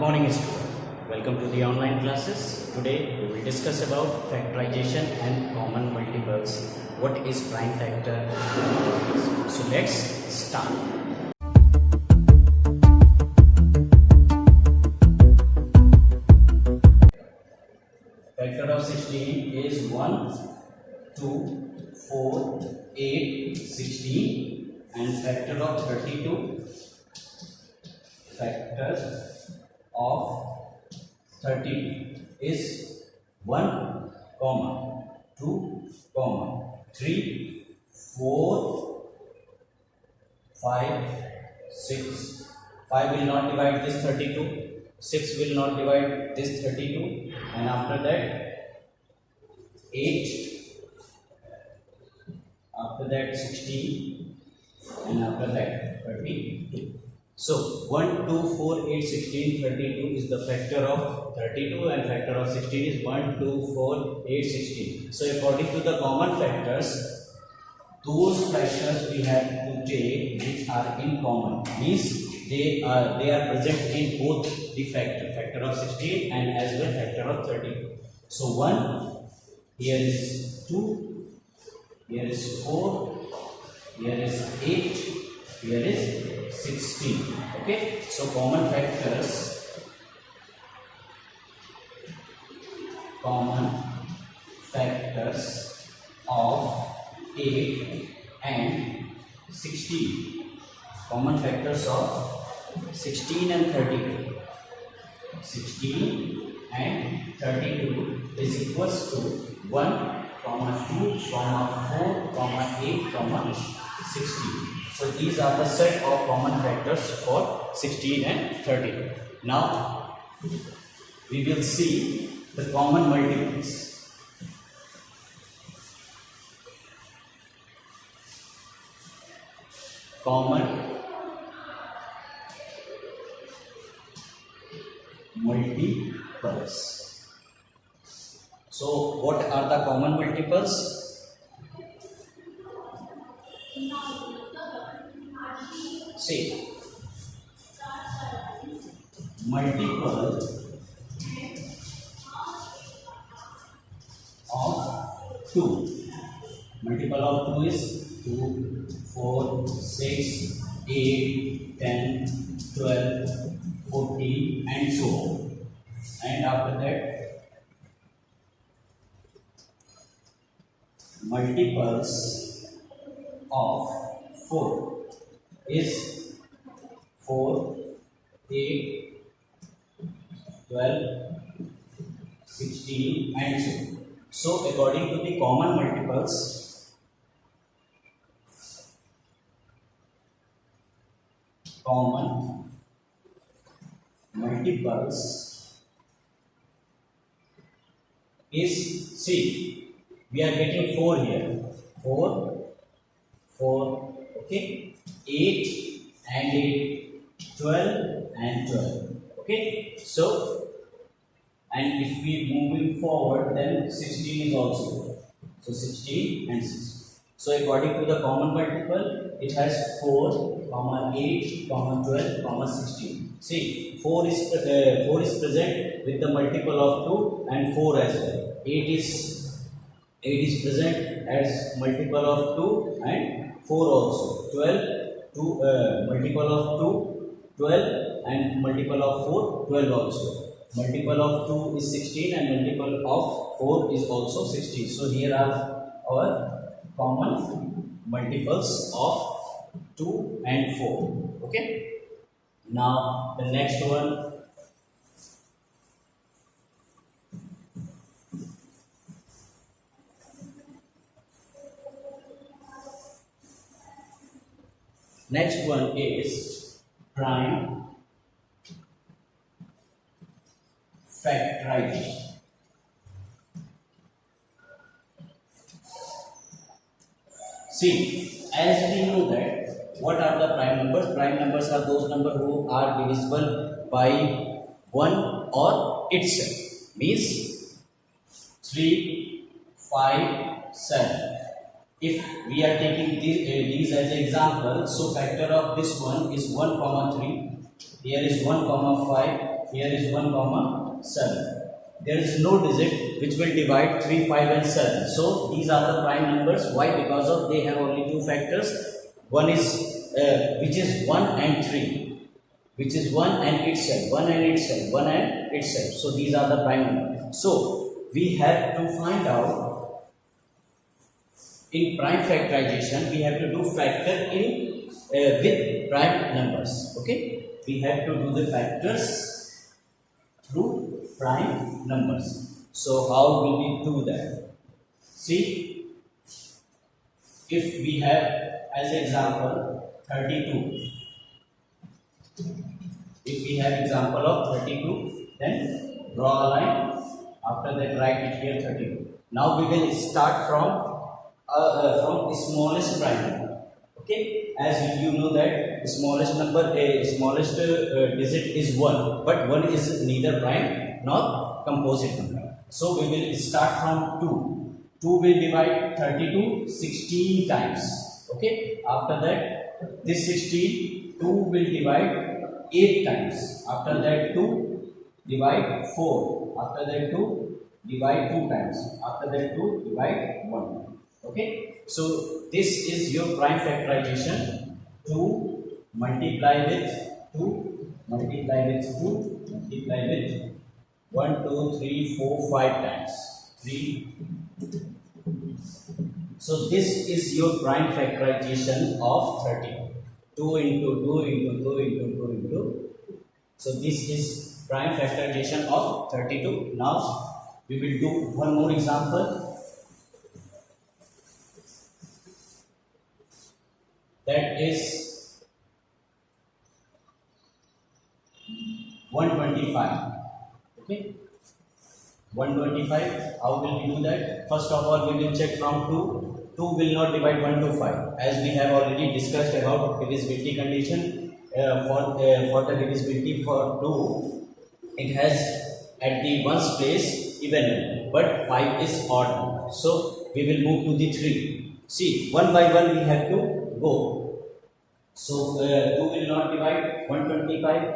morning, student. Welcome to the online classes. Today we will discuss about factorization and common multiples. What is prime factor? So let's start. Factor of 16 is 1, 2, 4, 8, 16, and factor of 32. Factor of 32 is 1, 2, 3, 4, 5, 6. 5 will not divide this 32, 6 will not divide this 32, and after that 8, after that 16, and after that 32. So 1, 2, 4, 8, 16, 32 is the factor of 32 and factor of 16 is 1, 2, 4, 8, 16. So according to the common factors, those factors we have to take which are in common, means they are present in both the factor of 16 and as well factor of 32. So 1, here is 2, here is 4, here is 8, here is 16. Okay, so common factors of 8 and 16, common factors of 16 and 32. 16 and 32 is equals to 1, 2, 4, 8, 16. So these are the set of common factors for 16 and 32. Now we will see the common multiples. Common multiples. So what are the common multiples? See, multiple of 2. Multiple of 2 is 2, 4, 6, 8, 10, 12, 14 and so on. And after that, multiples of 4 is 4, 8, 12, 16 and so on. So according to the common multiples, is, see, we are getting 4 here, 4, okay, 8 and 8, 12 and 12, okay. So, and if we moving forward, then 16 is also there. So 16 and 16. So according to the common multiple, it has 4, 8, 12, 16. See, 4 is present with the multiple of 2 and 4 as well. 8 is present as multiple of 2 and 4 also. 12, multiple of 2, 12 and multiple of 4, 12 also. Multiple of 2 is 16 and multiple of 4 is also 16. So here are our common multiples of 2 and 4. Okay. Now the next one. Next one is prime factorization. See, as we know that what are the prime numbers? Prime numbers are those numbers who are divisible by 1 or itself. Means 3, 5, 7. If we are taking these as an example, so factor of this one is 1, 3. Here is 1, 5. Here is 1 comma 7. There is no digit which will divide 3, 5 and 7. So these are the prime numbers. Why? Because of they have only two factors. One is which is 1 and 3, which is 1 and itself, 1 and itself, 1 and itself. So these are the prime numbers. So we have to find out in prime factorization, we have to do factor in with prime numbers. Okay, we have to do the factors through prime numbers. So how will we do that? See, if we have as example 32, if we have example of 32, then draw a line. After that, write it here 32. Now we will start from smallest prime number. Okay, as you know that smallest number, smallest digit is 1, but 1 is neither prime nor composite number. So we will start from 2. 2 will divide 32 16 times. Okay, after that this 16, 2 will divide 8 times. After that 2 divide 4. After that 2 divide 2 times. After that 2 divide 1. Okay, so this is your prime factorization. 2 multiply with 2 multiply with 2 multiply with 1 2 3 4 5 times 3. So this is your prime factorization of 30. 2 into 2 into 2 into 2 into. So this is prime factorization of 32. Now we will do one more example. That is 125. Okay, 125. How will we do that? First of all, we will check from 2. 2 will not divide 1 to 5, as we have already discussed about divisibility condition. For the divisibility for 2, it has at the ones place even number, but 5 is odd number. So we will move to the 3. See, one by one we have to go. So 2 will not divide 125.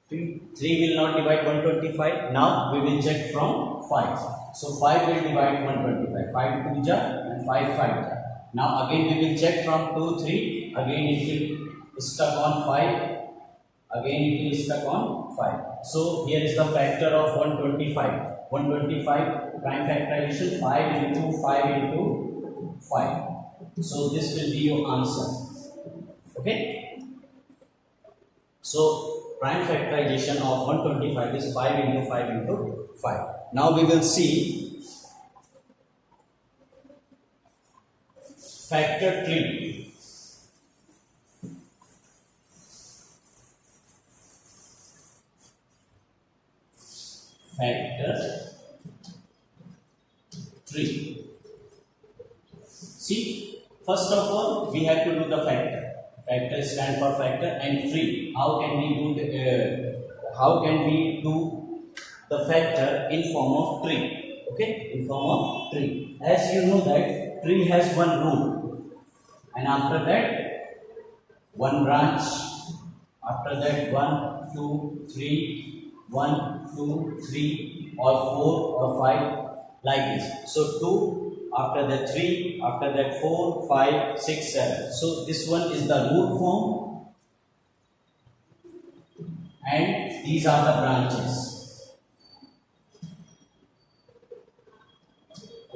3 will not divide 125. Now we will check from 5. So 5 will divide 125. 5 2 ja and 5 5 ja. Now again we will check from 2 3. Again it will stuck on 5. Again it will stuck on 5. So here is the factor of 125. 125 prime factorization 5 into 5 into 5. So this will be your answer. Okay. So prime factorization of 125 is 5 into 5 into 5. Now we will see factor 3. Factor 3. See, first of all, we have to do the factor. Factor stand for factor, and 3. How can we do the factor in form of tree? Okay, in form of tree. As you know that tree has one root, and after that one branch. After that 1 2 3 1 2 3 or 4 or 5 like this. So 2. After that 3, after that 4, 5, 6, 7. So this one is the root form, and these are the branches.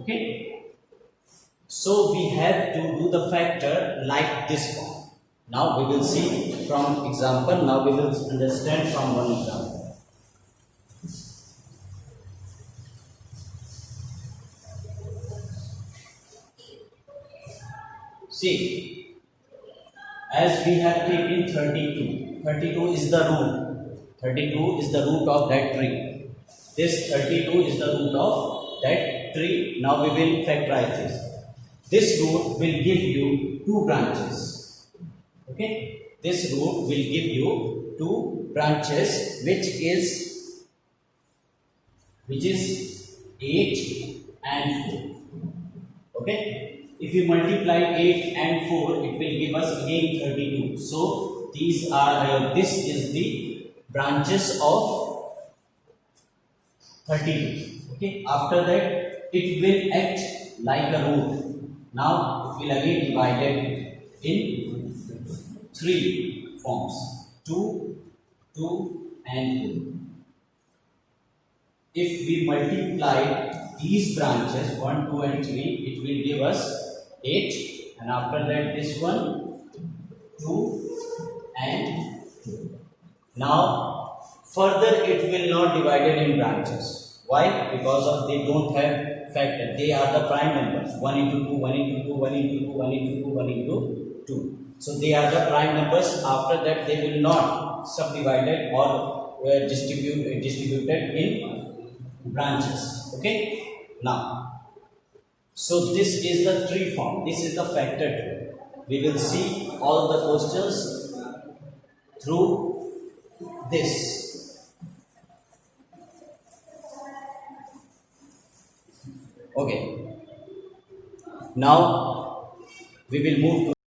Okay. So we have to do the factor like this form. Now we will see from example. Now we will understand from one example. See, as we have taken 32, 32 is the root. 32 is the root of that tree. This 32 is the root of that tree. Now we will factorize this. This root will give you 2 branches. Okay, this root will give you 2 branches, which is 8 and 4. Okay. If you multiply 8 and 4, it will give us again 32. So these are this is the branches of 32. Okay, after that it will act like a root. Now it will again divide it in three forms: 2, 2 and 2. If we multiply these branches 1, 2 and 3, it will give us 8, and after that this one 2 and 2. Now further it will not divided in branches. Why? Because of they don't have factor. They are the prime numbers. 1 into 2, 1 into 2, 1 into 2, 1 into 2, 1 into 2. So they are the prime numbers. After that they will not subdivided or distributed in branches. Okay. Now, so this is the tree form. This is the factor tree. We will see all the questions through this. Okay. Now we will move to